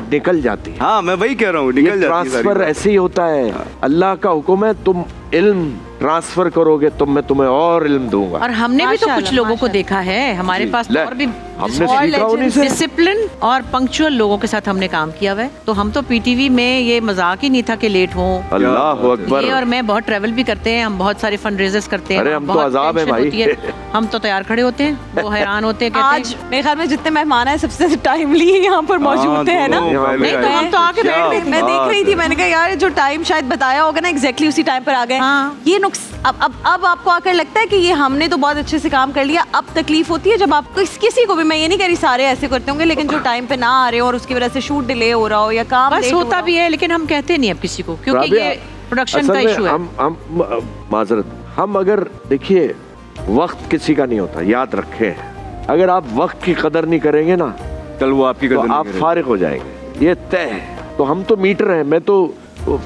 निकल जाती है। हाँ मैं वही कह रहा हूँ, निकल जाती है। ट्रांसफर ऐसे ही होता है, अल्लाह का हुक्म है, तुम इल्म ट्रांसफर करोगे तो मैं तुम्हें और इल्म दूंगा। और हमने भी तो कुछ लोगों को देखा है, हमारे पास तो और भी डिसिप्लिन और पंक्चुअल लोगों के साथ हमने काम किया हुआ है। तो हम तो पीटीवी में ये मजाक ही नहीं था कि लेट हो। अल्लाह अकबर। ये और मैं बहुत ट्रैवल भी करते हैं, हम बहुत सारे फंड रेजर्स करते हैं। अरे हम तो अजाब है भाई। हम तो तैयार खड़े होते हैं, वो हैरान होते हैं। आज मेरे ख्याल में जितने मेहमान आए सबसे टाइमली यहाँ पर मौजूद है ना। नहीं तो हम तो आके बैठ गए। मैं देख रही थी, मैंने कहा यार जो टाइम शायद बताया होगा ना एग्जैक्टली उसी टाइम पर आ गए। ये नुक्स अब आपको आकर लगता है कि ये हमने तो बहुत अच्छे से काम कर लिया, अब तकलीफ होती है जब आप किसी को भी, मैं ये नहीं कह रही सारे ऐसे करते होंगे, लेकिन जो टाइम पे ना आ रहे हो और उसकी वजह से शूट डिले हो रहा हो या काम बस होता भी है, लेकिन हम कहते नहीं अब किसी को, क्योंकि ये प्रोडक्शन का इशू है। हम माजरत, हम अगर देखिए वक्त किसी का नहीं होता, याद रखें, अगर आप वक्त की कदर नहीं करेंगे ना कल वो आपकी तो आप फारिग हो जाएंगे, ये तय है। तो हम तो मीटर हैं, मैं तो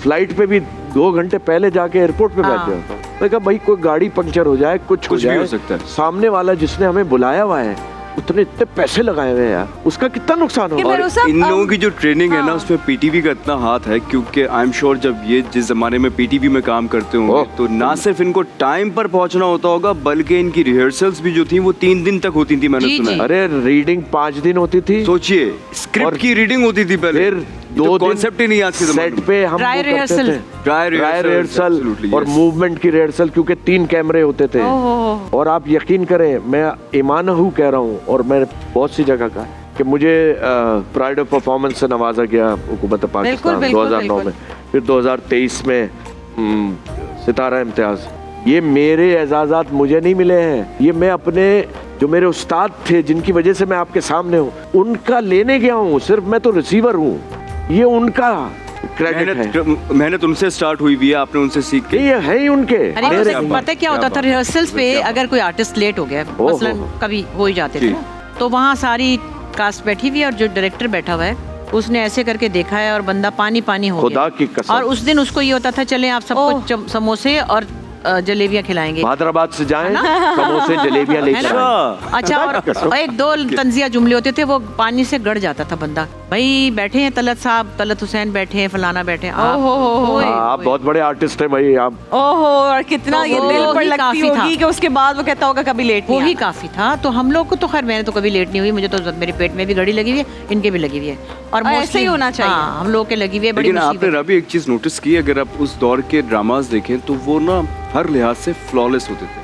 फ्लाइट पे भी 2 घंटे पहले जाके एयरपोर्ट पे बैठ जाता हूँ। मैं कहा भाई कोई गाड़ी पंक्चर हो जाए, कुछ हो जाए, भी हो सकता है। सामने वाला जिसने हमें बुलाया हुआ है उतने इतने पैसे लगाए हुए हैं यार, उसका कितना नुकसान होगा। और इन लोगों की जो ट्रेनिंग है ना उसमें पीटीवी का इतना हाथ है, क्योंकि आई एम श्योर जब ये जिस जमाने में पीटीवी में काम करते होंगे तो ना सिर्फ इनको टाइम पर पहुंचना होता होगा, बल्कि इनकी रिहर्सल्स भी जो थी वो 3 दिन तक होती थी, मैंने सुना। अरे रीडिंग 5 दिन होती थी, सोचिए स्क्रिप्ट की रीडिंग होती थी पहले, फिर 2 कॉन्सेप्ट ही नहीं आज के जमाने सेट पे हम ड्राई रिहर्सल और मूवमेंट की रिहर्सल, क्योंकि 3 कैमरे होते थे। और आप यकीन करें, मैं ईमानहू कह रहा हूँ और मैं बहुत सी जगह का कि मुझे प्राइड ऑफ परफॉर्मेंस से नवाजा गया हुकूमत पाकिस्तान 2009 में, फिर 2023 में सितारा इम्तियाज। ये मेरे एजाज़ात मुझे नहीं मिले हैं, ये मैं अपने जो मेरे उस्ताद थे जिनकी वजह से मैं आपके सामने हूँ उनका लेने गया हूँ, सिर्फ मैं तो रिसीवर हूँ, ये उनका मेहनत उनसे स्टार्ट हुई भी है, आपने उनसे सीख के। ये है ही उनके। पता क्या होता था रिहर्सल्स पे, अगर कोई आर्टिस्ट लेट हो गया, मसलन कभी हो ही जाते थे, तो वहाँ सारी कास्ट बैठी हुई है और जो डायरेक्टर बैठा हुआ है उसने ऐसे करके देखा है और बंदा पानी पानी हो गया। खुदा की कसम। और उस दिन उसको ये होता था चलें आप सबको समोसे और जलेबियां खिलाएंगे, हैदराबाद से जाएं, समोसे जलेबियां लेकर आएं। अच्छा, और 1-2 तंजिया जुमले होते थे, वो पानी से गड़ जाता था बंदा। भाई बैठे हैं तलत साहब, तलत हुसैन बैठे हैं, फलाना बैठे हैं। आप बहुत बड़े आर्टिस्ट हैं भाई आप। ओहो, और कितना ये दिल पर लगती होगी कि उसके बाद वो कहता होगा कभी लेट नहीं। वो ही काफी था। तो हम लोग को तो खैर, मैंने तो कभी लेट नहीं हुई, मुझे तो मेरे पेट में भी घड़ी लगी हुई है, इनके भी लगी हुई है, और ऐसे ही होना चाहिए। हम लोग के लगी हुई है। लेकिन आपने रवि एक चीज नोटिस की, अगर आप उस दौर के ड्रामास देखें तो वो ना हर लिहाज से फ्लॉलेस होते थे।